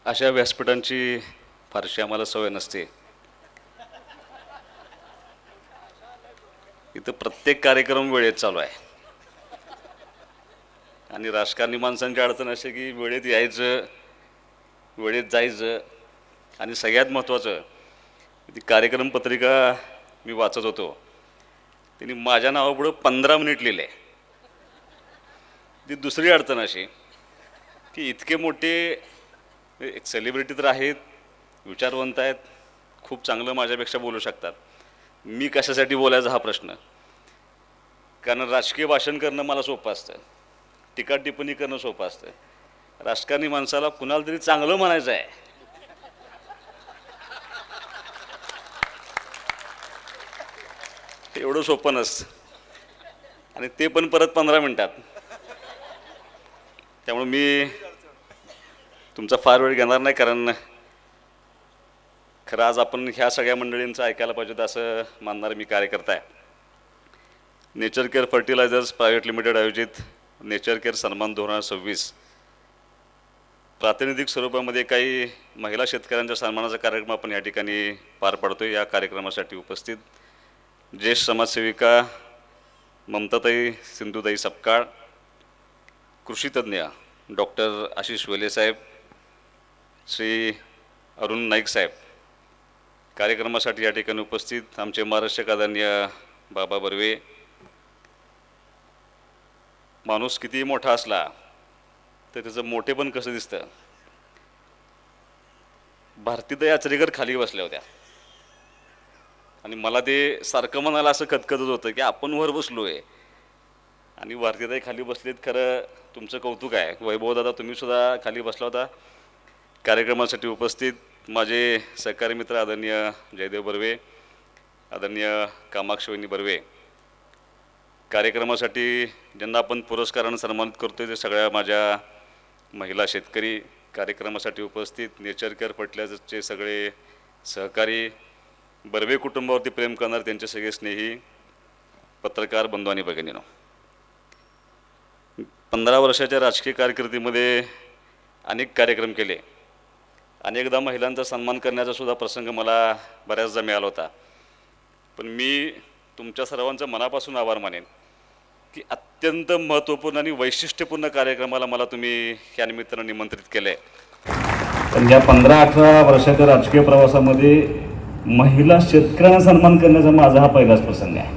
अशा व्यासपीठांची फारशी आम्हाला सवय नसते. इथं प्रत्येक कार्यक्रम वेळेत चालू आहे आणि राजकारणी माणसांची अडचण अशी की वेळेत यायचं, वेळेत जायचं आणि सगळ्यात महत्त्वाचं ती कार्यक्रम पत्रिका मी वाचत होतो. त्यांनी माझ्या नावापुढं 15 मिनिट लिहिले. ती दुसरी अडचण अशी की इतके मोठे एक सेलिब्रिटी तर आहेत, विचारवंत आहेत, खूप चांगलं माझ्यापेक्षा बोलू शकतात. मी कशासाठी बोलायचा हा प्रश्न. कारण राजकीय भाषण करणं मला सोपं असतं, टीका टिप्पणी करणं सोपं असतं. राजकारणी माणसाला कुणाला तरी चांगलं म्हणायचं आहे, एवढं सोपं नसतं आणि ते पण परत 15 मिनिटात. त्यामुळे मी तुमचा फार वेळ घेणार नाही, कारण खरं आज आपण ह्या सगळ्या मंडळींचं ऐकायला पाहिजे असं मानणारे मी कार्यकर्ता आहे. Nature care fertilisers private limited आयोजित नेचर केअर सन्मान 2026 प्रातिनिधिक स्वरूपामध्ये काही महिला शेतकऱ्यांच्या सन्मानाचा कार्यक्रम आपण या ठिकाणी पार पाडतो. या कार्यक्रमासाठी उपस्थित ज्येष्ठ समाजसेविका ममताताई सिंधुताई सपकाळ, कृषीतज्ञ डॉक्टर आशिष वेले साहेब, श्री अरुण नाईक साहेब, कार्यक्रमासाठी या ठिकाणी उपस्थित आमचे महाराष्ट्र आदरणीय बाबा बर्वे. माणूस कितीही मोठा असला तर त्याचं मोठेपण कसं दिसतं. भारतीताई आचरेकर खाली बसल्या होत्या आणि मला ते सारखं मनाला असं खतखतत होतं की आपण वर बसलो आहे आणि भारतीताई खाली बसलेत. खरं तुमचं कौतुक आहे. वैभव दादा, तुम्ही सुद्धा खाली बसला होता. कार्यक्रमासाठी उपस्थित माझे सहकारी मित्र आदरणीय जयदेव बर्वे, आदरणीय कामाक्षवहिनी बर्वे, कार्यक्रमासाठी ज्यांना आपण पुरस्कारानं सन्मानित करतो ते सगळ्या माझ्या महिला शेतकरी, कार्यक्रमासाठी उपस्थित नेचर केअर फर्टिलायझरचे सगळे सहकारी, बर्वे कुटुंबावरती प्रेम करणारे त्यांचे सगळे स्नेही, पत्रकार बंधू आणि भगिनींनो, 15 वर्षाच्या राजकीय कारकिर्दीमध्ये अनेक कार्यक्रम केले. अनेकदा महिलांचा सन्मान करण्याचा सुद्धा प्रसंग मला बऱ्याचदा मिळाला होता. पण मी तुमच्या सर्वांचं मनापासून आभार मानेन की अत्यंत महत्त्वपूर्ण आणि वैशिष्ट्यपूर्ण कार्यक्रमाला मला तुम्ही या निमित्तानं निमंत्रित केलं आहे. पण या 15-18 वर्षाच्या राजकीय प्रवासामध्ये महिला शेतकऱ्यांना सन्मान करण्याचा माझा हा पहिलाच प्रसंग आहे.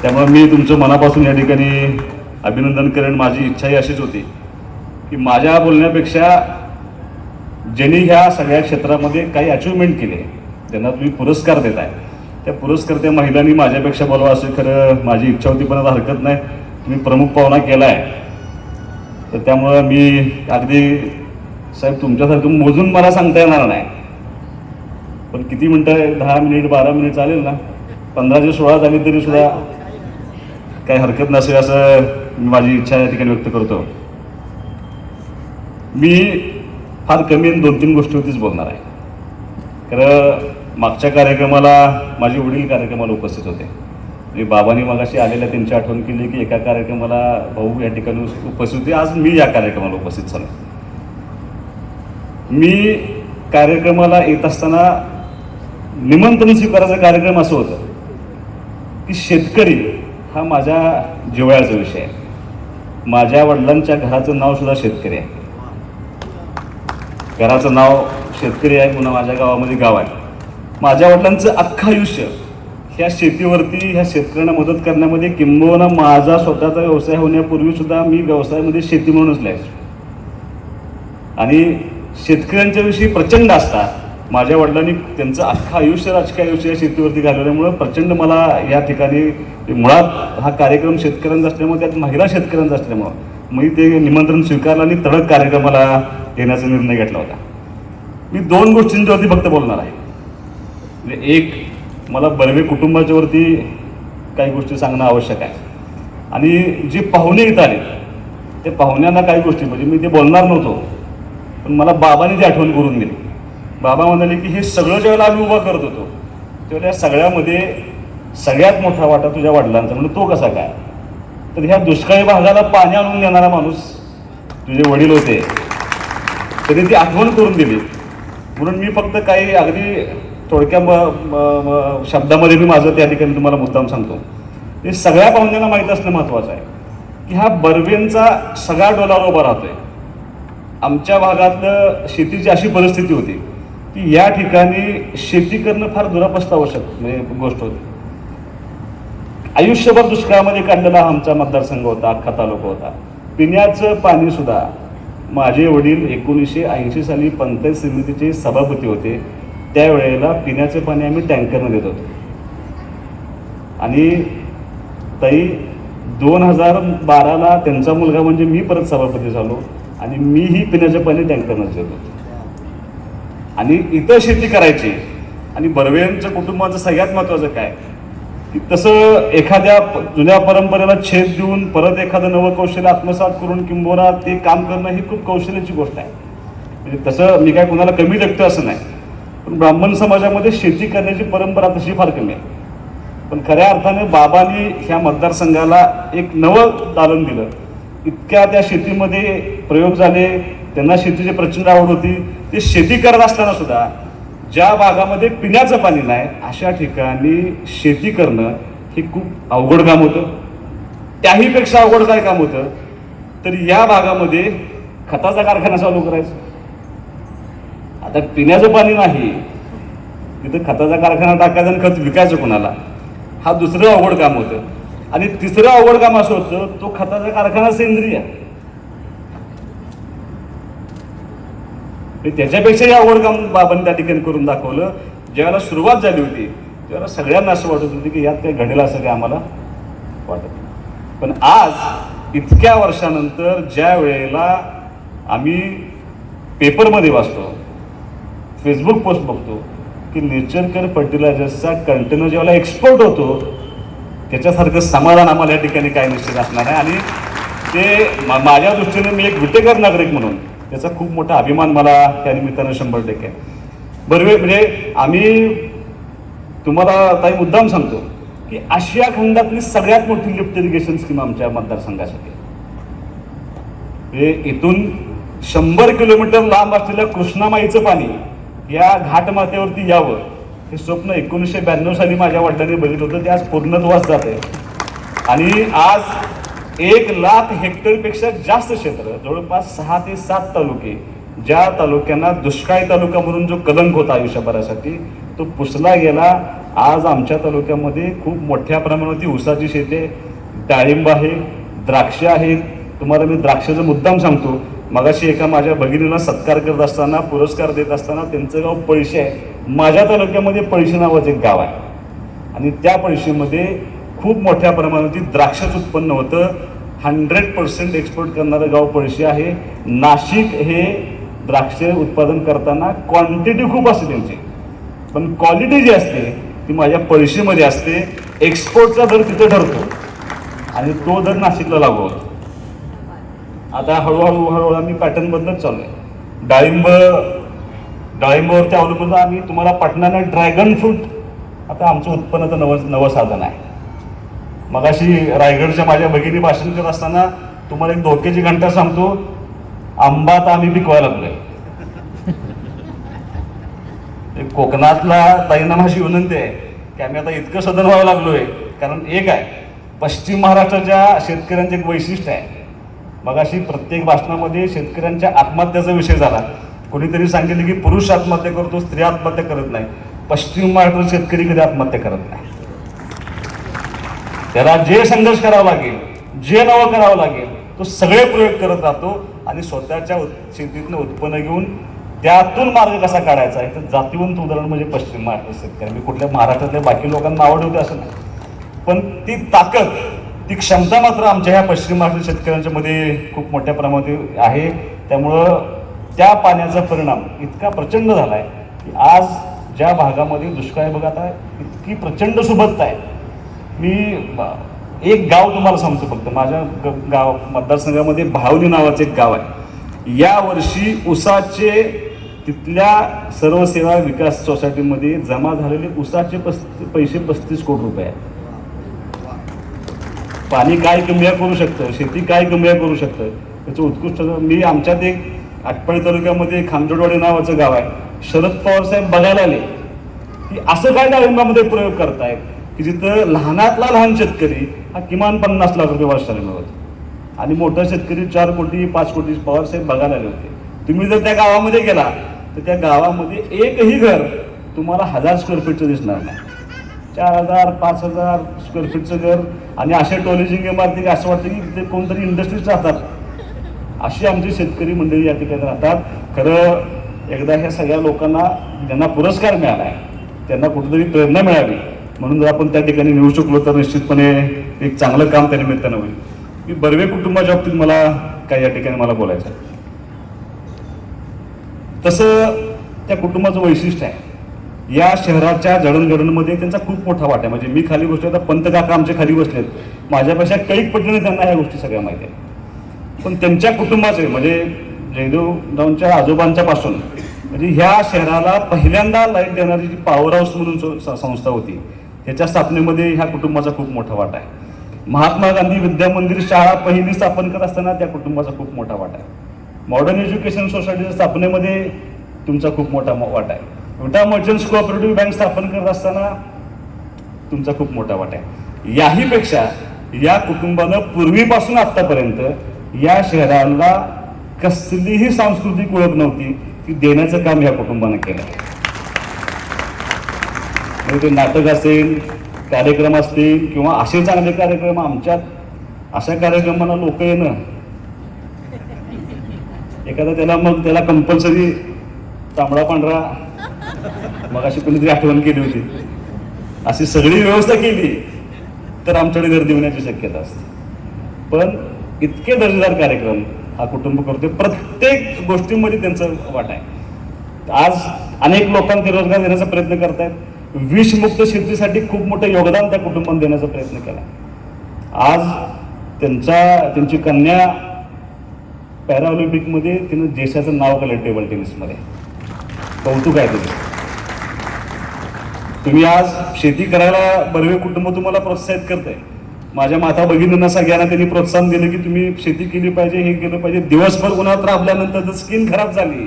त्यामुळे मी तुमचं मनापासून या ठिकाणी अभिनंदन करेन. माझी इच्छाही अशीच होती की माझ्या बोलण्यापेक्षा ज्यांनी ह्या सगळ्या क्षेत्रामध्ये काही अचिव्हमेंट केले त्यांना तुम्ही पुरस्कार देताय, त्या पुरस्कर्त्या महिलांनी माझ्यापेक्षा बोलावं असं खरं माझी इच्छा होती. पण आता हरकत नाही, तुम्ही प्रमुख पाहुणा केला आहे तर त्यामुळं मी अगदी साहेब तुमच्यासारखं मोजून मला सांगता येणार नाही. पण किती मिनटं, 10 मिनिट 12 मिनिट चालेल ना, 15ची 16 झाली तरी सुद्धा काही हरकत नसेल असं माझी इच्छा या ठिकाणी व्यक्त करतो. मी फार कमी 2-3 गोष्टीवरतीच बोलणार आहे. खरं मागच्या कार्यक्रमाला माझे वडील कार्यक्रमाला उपस्थित होते. मी बाबांनी मगाशी आलेल्या त्यांची आठवण केली की एका कार्यक्रमाला भाऊ या ठिकाणी उपस्थित होते. आज मी या कार्यक्रमाला उपस्थित झालो. मी कार्यक्रमाला येत असताना निमंत्रण स्वीकारायचा कार्यक्रम असं होतं की शेतकरी हा माझ्या जिव्हाळ्याचा विषय आहे. माझ्या वडिलांच्या घराचं नाव सुद्धा शेतकरी आहे. घराचं नाव शेतकरी आहे, पुन्हा माझ्या गावामध्ये गाव आहे. माझ्या वडिलांचं अख्खं आयुष्य ह्या शेतीवरती, ह्या शेतकऱ्यांना मदत करण्यामध्ये, किंबहुना माझा स्वतःचा व्यवसाय होण्यापूर्वी सुद्धा मी व्यवसायामध्ये शेती म्हणूनच लागायचो आणि शेतकऱ्यांच्या विषयी प्रचंड असतात. माझ्या वडिलांनी त्यांचं अख्खं आयुष्य, राजकीय आयुष्य या शेतीवरती घालवल्यामुळं प्रचंड मला या ठिकाणी मुळात हा कार्यक्रम शेतकऱ्यांचा असल्यामुळे, त्यात महिला शेतकऱ्यांचा असल्यामुळं मी ते निमंत्रण स्वीकारलं आणि तडक कार्यक्रमाला येण्याचा निर्णय घेतला होता. मी 2 गोष्टींच्यावरती फक्त बोलणार आहे. म्हणजे एक, मला बर्वे कुटुंबाच्यावरती काही गोष्टी सांगणं आवश्यक आहे आणि जे पाहुणे इथं आले त्या पाहुण्यांना काही गोष्टी, म्हणजे मी ते बोलणार नव्हतो पण मला बाबांनी ती आठवण करून दिली. बाबा म्हणाले की हे सगळं ज्यावेळेला आम्ही उभा करत होतो त्यावेळेला या सगळ्यामध्ये सगळ्यात मोठा वाटा तुझ्या वडिलांचा. म्हणजे तो कसा काय, तर ह्या दुष्काळी भागाला पाणी आणून देणारा माणूस तुझे वडील होते. त्यांनी ती आठवण करून दिली. म्हणून मी फक्त काही अगदी थोडक्या शब्दामध्ये मी माझं त्या ठिकाणी तुम्हाला मुद्दाम सांगतो. हे सगळ्या पाहुण्यांना माहीत असणं महत्त्वाचं आहे की हा बर्वेंचा सगळा डोलार उभा राहतोय. आमच्या भागातलं शेतीची अशी परिस्थिती होती की या ठिकाणी शेती करणं फार दुरापस्त आवश्यक म्हणजे गोष्ट होती. आयुष्यभर दुष्काळामध्ये काढलेला आमचा मतदारसंघ होता, अख्खा तालुका होता. पिण्याचं पाणी सुद्धा माझे वडील 1980 साली पंचायत समितीचे सभापती होते. त्यावेळेला पिण्याचं पाणी आम्ही टँकरनं देत होतो. आणि ताई 2012ला त्यांचा मुलगा म्हणजे मी परत सभापती झालो आणि मीही पिण्याचं पाणी टँकरनंच देत होतो. आणि इथं शेती करायची. आणि बर्वेंच्या कुटुंबाचं सगळ्यात महत्त्वाचं काय की तसं एखाद्या जुन्या परंपरेला छेद देऊन परत एखादं नवं कौशल्य आत्मसात करून किंबहुना ते काम करणं ही खूप कौशल्याची गोष्ट आहे. म्हणजे तसं मी काय कुणाला कमी लेखतो असं नाही, पण ब्राह्मण समाजामध्ये शेती करण्याची परंपरा तशी फार कमी आहे. पण खऱ्या अर्थाने बाबांनी ह्या मतदारसंघाला एक नवं दालन दिलं. इतक्या त्या शेतीमध्ये प्रयोग झाले, त्यांना शेतीची प्रचंड आवड होती. ते शेती करत असताना सुद्धा ज्या भागामध्ये पिण्याचं पाणी नाही अशा ठिकाणी शेती करणं हे खूप अवघड काम होतं. त्याहीपेक्षा अवघड काय काम होतं तर या भागामध्ये खताचा कारखाना चालू करायचा. आता पिण्याचं पाणी नाही तिथं खताचा कारखाना टाकायचा आणि खत विकायचं कोणाला, हा दुसरं अवघड काम होतं. आणि तिसरं अवघड काम असं होतं तो खताचा कारखाना सेंद्रिय. त्याच्यापेक्षाही अवघड काम बाबांनी त्या ठिकाणी करून दाखवलं. ज्यावेळेला सुरुवात झाली होती त्यावेळेला सगळ्यांना असं वाटत होतं की यात काही घडेल असं काही आम्हाला वाटत नाही. पण आज इतक्या वर्षानंतर ज्या वेळेला आम्ही पेपरमध्ये वाचतो, फेसबुक पोस्ट बघतो की नेचरकेअर फर्टिलायझर्सचा कंटेनर ज्यावेळेला एक्सपोर्ट होतो त्याच्यासारखं समाधान आम्हाला या ठिकाणी काय निश्चित असणार आहे. आणि ते माझ्या दृष्टीने मी एक विटेकर नागरिक म्हणून त्याचा खूप मोठा अभिमान मला त्या निमित्तानं 100% आहे. बरोबर. म्हणजे आम्ही तुम्हाला काही मुद्दाम सांगतो की आशिया खंडातली सगळ्यात मोठी लिफ्ट इरिगेशन स्कीम आमच्या मतदारसंघासाठी. म्हणजे इथून 100 किलोमीटर लांब असलेल्या कृष्णामाईचं पाणी या घाटमाथ्यावरती यावं हे स्वप्न 1992 साली माझ्या वडिलांनी बघितलं होतं. ते आज पूर्णत्वास जात आहे. आणि आज 1,00,000 हेक्टरपेक्षा जास्त क्षेत्र, जवळपास 6 ते 7 तालुके, ज्या तालुक्यांना दुष्काळी तालुका म्हणून जो कलंक होता आयुष्यभरासाठी तो पुसला गेला. आज आमच्या तालुक्यामध्ये खूप मोठ्या प्रमाणावरती ऊसाची शेती आहे, डाळिंब आहे, द्राक्ष आहेत. तुम्हाला मी द्राक्षाचा मुद्दाम सांगतो. मगाशी एका माझ्या भगिनीला सत्कार करत असताना, पुरस्कार देत असताना त्यांचं गाव पळशी आहे. माझ्या तालुक्यामध्ये पळशी नावाचं एक गाव आहे आणि त्या पळशीमध्ये खूप मोठ्या प्रमाणावरती द्राक्षाचं उत्पन्न होतं. 100% एक्सपोर्ट करणारं गाव पळशी आहे. नाशिक हे द्राक्ष उत्पादन करताना क्वांटिटी खूप असते त्यांची, पण क्वालिटी जी असते ती माझ्या पळशीमध्ये असते. एक्सपोर्टचा दर तिथे ठरतो आणि तो दर नाशिकला लागू होतो. आता हळूहळू आम्ही पॅटर्न बदलत चालू आहे. डाळिंबावरती अवलंबून आम्ही तुम्हाला पटणाला ड्रॅगन फ्रूट आता आमचं उत्पन्नाचं नवं साधन आहे. मगाशी रायगडच्या माझ्या भगिनी भाषण करत असताना तुम्हाला एक धोक्याची घंटा सांगतो. आंबा आता आम्ही पिकवायला लागलोय. कोकणातला ताईंना माझी विनंती आहे की आम्ही आता इतकं सदन व्हावं लागलोय कारण एक आहे पश्चिम महाराष्ट्राच्या शेतकऱ्यांचं एक वैशिष्ट्य आहे. मगाशी प्रत्येक भाषणामध्ये शेतकऱ्यांच्या आत्महत्याचा विषय झाला. कोणीतरी सांगितलं की पुरुष आत्महत्या करतो, स्त्री आत्महत्या करत नाही. पश्चिम महाराष्ट्रात शेतकरी कधी आत्महत्या करत नाही. त्याला जे संघर्ष करावा लागेल, जे नवं करावं लागेल तो सगळे प्रयोग करत राहतो आणि स्वतःच्या शेतीतनं उत्पन्न घेऊन त्यातून मार्ग कसा काढायचा आहे. तर जातीवंत उदाहरण म्हणजे पश्चिम महाराष्ट्र शेतकरी. मी कुठल्या महाराष्ट्रातल्या बाकी लोकांना आवड होते असं नाही, पण ती ताकद, ती क्षमता मात्र आमच्या ह्या पश्चिम महाराष्ट्र शेतकऱ्यांच्या मध्ये खूप मोठ्या प्रमाणात आहे. त्यामुळं त्या पाण्याचा परिणाम इतका प्रचंड झाला आहे की आज ज्या भागामध्ये दुष्काळ बघा आता इतकी प्रचंड सुबत्ता आहे. मी एक गाव तुम्हाला सांगतो फक्त. माझ्या गाव मतदारसंघामध्ये भावली नावाचं एक गाव आहे. यावर्षी ऊसाचे तिथल्या सर्व सेवा विकास सोसायटीमध्ये जमा झालेले ऊसाचे पैसे 35 कोटी रुपये आहेत. पाणी काय कमी करू शकतं, शेती काय कमी करू शकतं त्याचं उत्कृष्ट. मी आमच्यात एक आटपाडी तालुक्यामध्ये खामजोडवाडी नावाचं गाव आहे. शरद पवार साहेब बघायला आले की असं काय डाळिंबामध्ये प्रयोग करतायत की जिथं लहानातला लहान शेतकरी हा किमान 50 लाख रुपये वर्षाला मिळवतो आणि मोठा शेतकरी 4 कोटी 5 कोटी पवार साहेब बघायला आले होते. तुम्ही जर त्या गावामध्ये गेला तर त्या गावामध्ये एकही घर तुम्हाला 1000 स्क्वेअर फीटचं दिसणार नाही. 4000 5000 स्क्वेअर फीटचं घर आणि अशा टॉलेजिंग इमारती असं वाटतं की तिथे कोणतरी इंडस्ट्रीज राहतात. अशी आमची शेतकरी मंडळी या ठिकाणी राहतात. खरं एकदा ह्या सगळ्या लोकांना ज्यांना पुरस्कार मिळाला आहे त्यांना कुठेतरी प्रेरणा मिळावी म्हणून जर आपण त्या ठिकाणी नेऊ शकलो तर निश्चितपणे एक चांगलं काम त्या निमित्तानं होईल. मी बर्वे कुटुंबाच्या बाबतीत मला काय या ठिकाणी मला बोलायचं आहे. तसं त्या कुटुंबाचं वैशिष्ट्य आहे या शहराच्या जडणघडणमध्ये त्यांचा खूप मोठा वाटा आहे. म्हणजे मी खाली बसलो तर पंत काका आमचे खाली बसलेत, माझ्यापेक्षा कैक पटीने त्यांना ह्या गोष्टी सगळ्या माहिती आहेत. पण त्यांच्या कुटुंबाचे म्हणजे जयदेवरावांच्या आजोबांच्या पासून म्हणजे ह्या शहराला पहिल्यांदा लाईट देणारी जी पॉवर हाऊस म्हणून संस्था होती त्याच्या स्थापनेमध्ये ह्या कुटुंबाचा खूप मोठा वाटा आहे. महात्मा गांधी विद्या मंदिर शाळा पहिली स्थापन करत असताना त्या कुटुंबाचा खूप मोठा वाटा आहे. मॉडर्न एज्युकेशन सोसायटीच्या स्थापनेमध्ये तुमचा खूप मोठा वाटा आहे. विटा मर्चंट्स कोऑपरेटिव्ह बँक स्थापन करत असताना तुमचा खूप मोठा वाटा आहे. याहीपेक्षा या कुटुंबानं पूर्वीपासून आत्तापर्यंत या शहराला कसलीही सांस्कृतिक ओळख नव्हती ती देण्याचं काम या कुटुंबानं केलं. म्हणजे ते नाटक असेल, कार्यक्रम असतील किंवा असे चांगले कार्यक्रम आमच्यात, अशा कार्यक्रमांना लोक येणं एखादा त्याला कंपल्सरी तांबडा पांढरा मग अशी कोणीतरी आठवण केली होती अशी सगळी व्यवस्था केली तर आमच्याकडे गर्दी होण्याची शक्यता असते. पण इतके दर्जेदार कार्यक्रम हा कुटुंब करतोय. प्रत्येक गोष्टीमध्ये त्यांचं वाटा आहे. आज अनेक लोकांना ते रोजगार देण्याचा प्रयत्न करतायत. विषमुक्त शेतीसाठी खूप मोठं योगदान त्या कुटुंबाने देण्याचा प्रयत्न केला. आज त्यांची कन्या पॅराऑलिम्पिकमध्ये तिनं देशाचं नाव केलं टेबल टेनिसमध्ये. कौतुक आहे तुझं. तुम्ही आज शेती करायला बर्वे कुटुंब तुम्हाला प्रोत्साहित करतंय. माझ्या माता भगिनींना सगळ्यांना त्यांनी प्रोत्साहन दिलं की तुम्ही शेती केली पाहिजे, हे केलं पाहिजे. दिवसभर उन्हात राबल्यानंतर जर स्किन खराब झाली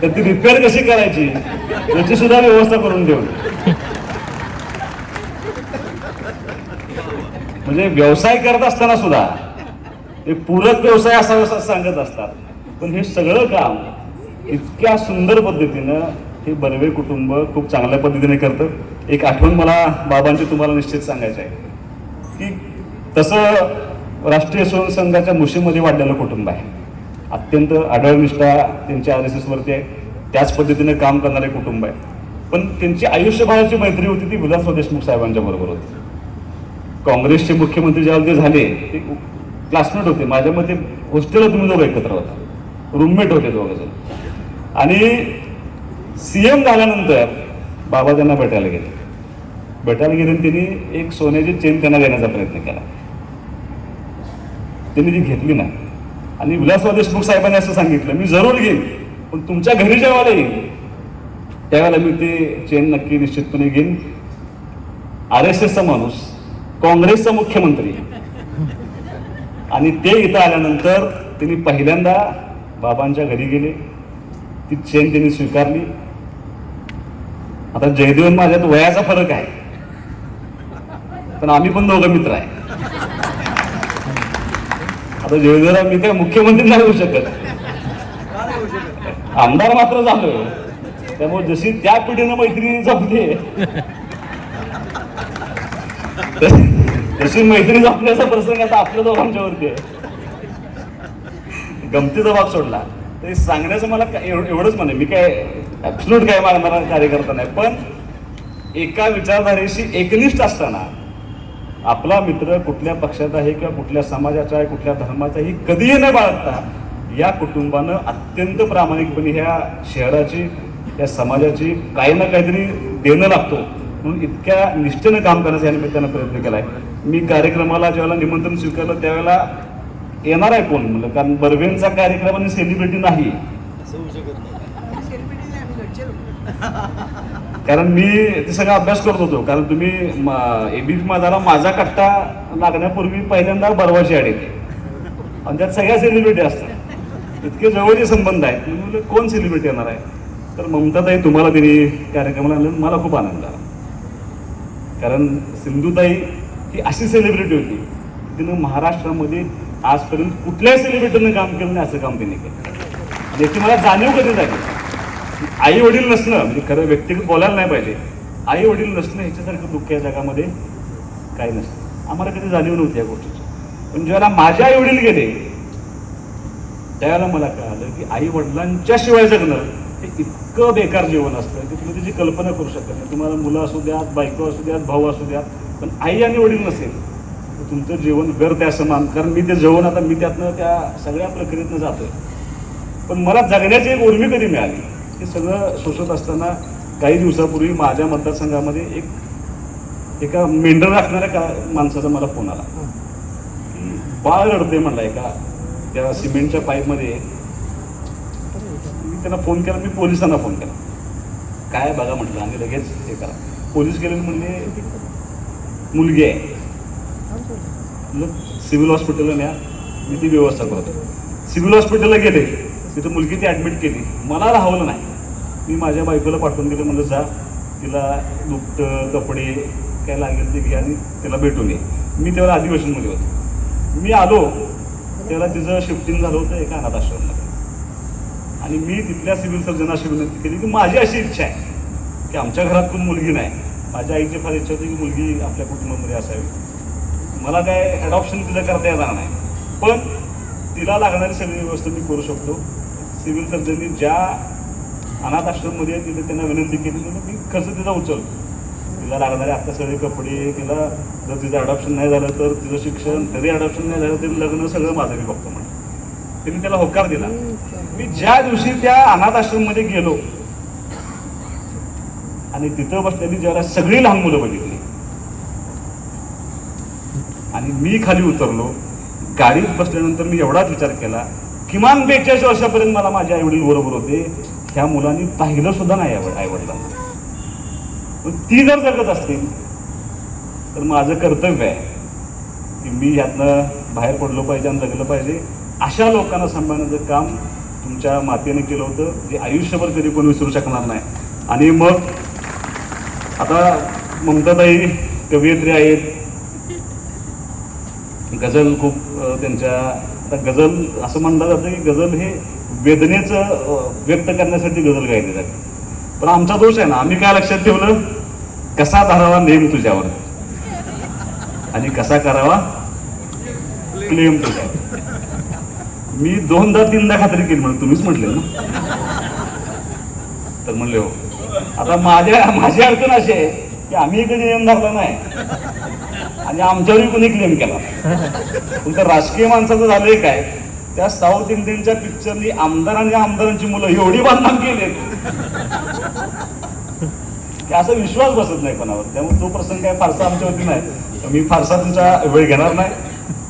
तर ती रिपेअर कशी करायची याची सुद्धा व्यवस्था करून देऊ. म्हणजे व्यवसाय करत असताना सुद्धा एक पूरक व्यवसाय असावा असं सांगत असतात. पण हे सगळं काम इतक्या सुंदर पद्धतीनं हे बर्वे कुटुंब खूप चांगल्या पद्धतीने करतं. एक आठवण मला बाबांची तुम्हाला निश्चित सांगायचं आहे की तसं राष्ट्रीय स्वयंसेवक संघाच्या मुशीमध्ये वाढलेलं कुटुंब आहे. अत्यंत आढळ निष्ठा त्यांच्या RSS वरती आहे. त्याच पद्धतीने काम करणारे कुटुंब आहे. पण त्यांची आयुष्यभराची मैत्री होती ती विलासराव देशमुख साहेबांच्या बरोबर होती. काँग्रेसचे मुख्यमंत्री ज्यावेळी ते झाले ते क्लासमेट होते. माझ्या मते हॉस्टेलला तुम्ही दोघं एकत्र होता, रूममेट होते दोघंजण. आणि CM झाल्यानंतर बाबा त्यांना भेटायला गेले आणि त्यांनी एक सोन्याची चेन त्यांना देण्याचा प्रयत्न केला. त्यांनी ती घेतली नाही आणि विलासराव देशमुख साहेबांनी असं सांगितलं मी जरूर घेईन पण तुमच्या घरी जेव्हा येईन त्यावेळेला मी ते चेन नक्की निश्चितपणे घेईन. RSSचा माणूस, काँग्रेसचा मुख्यमंत्री आणि ते इथं आल्यानंतर त्यांनी पहिल्यांदा बाबांच्या घरी गेले, ती चेन त्यांनी स्वीकारली. आता जयदेव माझ्यात वयाचा फरक आहे पण आम्ही पण दोघं मित्र आहे. आता जयदेवराव मी काय मुख्यमंत्री नाही होऊ शकत, आमदार मात्र झालोय. त्यामुळे जशी त्या पिढीनं मैत्री जपली तशी मैत्री जपण्याचा प्रसंग आता आपल्या दोघांच्यावरती आहे. गमतीचा भाग सोडला ते सांगण्याचं मला एवढंच म्हणे, मी काय ऍब्सोल्यूट काय मागणारा कार्यकर्ता नाही, पण एका विचारधारेशी एकनिष्ठ असताना आपला मित्र कुठल्या पक्षाचा आहे किंवा कुठल्या समाजाचा आहे, कुठल्या धर्माचा ही कधीही न बाळगता या कुटुंबानं अत्यंत प्रामाणिकपणे ह्या शहराची, या समाजाची काही ना काहीतरी देणं लागतो म्हणून इतक्या निष्ठेनं काम करण्याचा या निमित्तानं प्रयत्न केलाय. मी कार्यक्रमाला ज्यावेळेला निमंत्रण स्वीकारलं त्यावेळेला येणार आहे कोण म्हणलं, कारण बर्वेंचा कार्यक्रम आणि सेलिब्रिटी नाही, कारण मी ते सगळा अभ्यास करत होतो. कारण तुम्ही ABP माझा कट्टा लागण्यापूर्वी पहिल्यांदा बर्वाची ॲड येते आणि त्यात सगळ्या सेलिब्रिटी असतात, इतके जवळचे संबंध आहेत. मी म्हणलं कोण सेलिब्रिटी येणार आहे, तर ममताताई तुम्हाला त्यांनी कार्यक्रमाला आणलं. मला खूप आनंद झाला, कारण सिंधुताई ही अशी सेलिब्रिटी होती, तिनं महाराष्ट्रामध्ये आजपर्यंत कुठल्याही सेलिब्रिटीनं काम केलं नाही असं काम त्यांनी केलं. याची मला जाणीव कधी झाली. आई वडील नसणं म्हणजे खरं व्यक्तिगत बोलायला नाही पाहिजे, आई वडील नसणं ह्याच्यासारखं दुःख या जगामध्ये काही नसतं. आम्हाला कधी जाणीव नव्हती या गोष्टीची. पण ज्यावेळेला माझे आई वडील गेले त्यावेळेला मला कळालं की आई वडिलांच्या शिवाय जगणं हे इतकं बेकार जीवन असतं की तुम्ही त्याची कल्पना करू शकत नाही. तुम्हाला मुलं असू द्यात, बायको असू द्यात, भाऊ असू द्यात, पण आई आणि वडील नसेल तर तुमचं जीवन व्यर्थ आहे असं मान. कारण मी ते जवळ आता मी त्यातनं त्या सगळ्या प्रक्रियेतनं जातोय. पण मला जगण्याची एक उर्मी कधी मिळाली, हे सगळं सोसत असताना काही दिवसापूर्वी माझ्या मतदारसंघामध्ये एका मेंढर राखणाऱ्या माणसाचा मला फोन आला की बाळ रडते म्हणला एका त्या सिमेंटच्या पाईपमध्ये. मी त्यांना फोन केला, मी पोलिसांना फोन केला, काय बघा म्हटलं, आणि लगेच हे करा. पोलीस गेले म्हणले मुलगी आहे, सिव्हिल हॉस्पिटलला न्या, मी ती व्यवस्था करतो. सिव्हिल हॉस्पिटलला गेले, तिथं मुलगी ती ॲडमिट केली. मला राहवलं नाही, मी माझ्या बायकोला पाठवून दिलं, म्हणलं जा तिला दुपटं कपडे काय लागेल ते घ्या आणि तिला भेटून ये. मी तेव्हा अधिवेशनमध्ये होतो. मी आलो त्याला तिचं शिफ्टिंग झालं होतं एका अनाथ आश्रममध्ये, आणि मी तिथल्या सिव्हिल सर्जनला अशी विनंती केली की माझी अशी इच्छा आहे की आमच्या घरात कोण मुलगी नाही. माझ्या आईची फार इच्छा होती की मुलगी आपल्या कुटुंबामध्ये असावी. मला काय ॲडॉप्शन तिला करता येणार नाही, पण तिला लागणारी सगळी व्यवस्था मी करू शकतो. सिव्हिल सर्जननी ज्या अनाथ आश्रममध्ये तिथे त्यांना विनंती केली की मी खर्च तिचा उचलतो. तिला लागणारे आता सगळे कपडे, तिला जर तिचं अडॉप्शन नाही झालं तर तिचं शिक्षण, तरी अडॉप्शन नाही झालं तरी लग्न, सगळं माझं मी बघतो म्हणून त्यांनी त्याला होकार दिला. मी ज्या दिवशी त्या अनाथ आश्रममध्ये गेलो आणि तिथं बसलेली ज्यावेळेला सगळी लहान मुलं बघितली आणि मी खाली उतरलो, गाडीत बसल्यानंतर मी एवढाच विचार केला, किमान 42 वर्षापर्यंत मला माझे आई वडील बरोबर होते, ह्या मुलांनी पाहिलं सुद्धा नाही आई वडिलांना. पण ती जर जगत असतील तर माझं कर्तव्य आहे की मी यातनं बाहेर पडलो पाहिजे आणि जगलं पाहिजे. अशा लोकांना सांभाळण्याचं काम तुमच्या मातेने केलं होतं, जे आयुष्यभर कधी कोणी विसरू शकणार नाही. आणि मग आता ममताताई कवयित्री आहेत, गझल खूप त्यांच्या, आता गझल असं म्हणलं जातं की गझल हे वेदनेचं व्यक्त करण्यासाठी गझल गायली जाते. पण आमचा दोष आहे ना, आम्ही काय लक्षात ठेवलं, कसा धरावा नेम तुझ्यावर आणि कसा करावा क्लेम तुझ्यावर. मी 2दा-3दा खात्री केली, म्हणून तुम्हीच म्हटले ना, तर म्हणले हो. आता माझी अडचण अशी आहे की आम्ही कधी नियम धरला नाही आणि आमच्यावरही कोणी क्लेम केला. पण त्या राजकीय माणसाचं झालंय काय, त्या साऊथ इंडियनच्या पिक्चरनी आमदारांची मुलं एवढी बांधकाम केले की असा विश्वास बसत नाही कोणावर. त्यामुळे तो प्रसंग काय फारसा आमच्यावरती नाही. मी फारसा तुमचा वेळ घेणार नाही.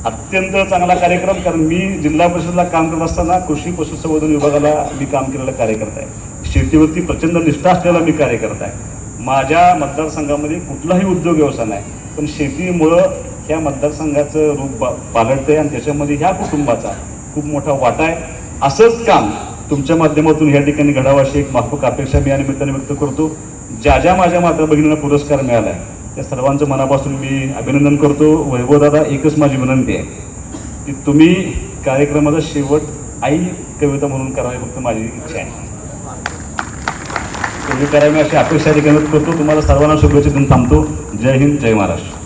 अत्यंत चांगला कार्यक्रम, कारण मी जिल्हा परिषदला काम करत असताना कृषी पशुसंवर्धन विभागाला मी काम केलेला कार्यकर्ता आहे. शेतीवरती प्रचंड निष्ठा असलेला मी कार्यकर्ता आहे. माझ्या मतदारसंघामध्ये कुठलाही उद्योग व्यवसाय नाही, पण शेतीमुळं ह्या मतदारसंघाचं रूप पालटतंय आणि त्याच्यामध्ये ह्या कुटुंबाचा खूप मोठा वाटा आहे. असंच काम तुमच्या माध्यमातून या ठिकाणी घडावं अशी एक माफक अपेक्षा मी या निमित्ताने व्यक्त करतो. ज्या माझ्या माता भगिनींना पुरस्कार मिळाला आहे त्या सर्वांचं मनापासून मी अभिनंदन करतो. वैभवदादा, एकच माझी विनंती आहे की तुम्ही कार्यक्रमाचा शेवट आई कविता म्हणून करावी, फक्त माझी इच्छा आहे. तुम्ही करावी अशी अपेक्षा देखील करतो. तुम्हाला सर्वांना शुभेच्छा देऊन थांबतो. जय हिंद, जय महाराष्ट्र.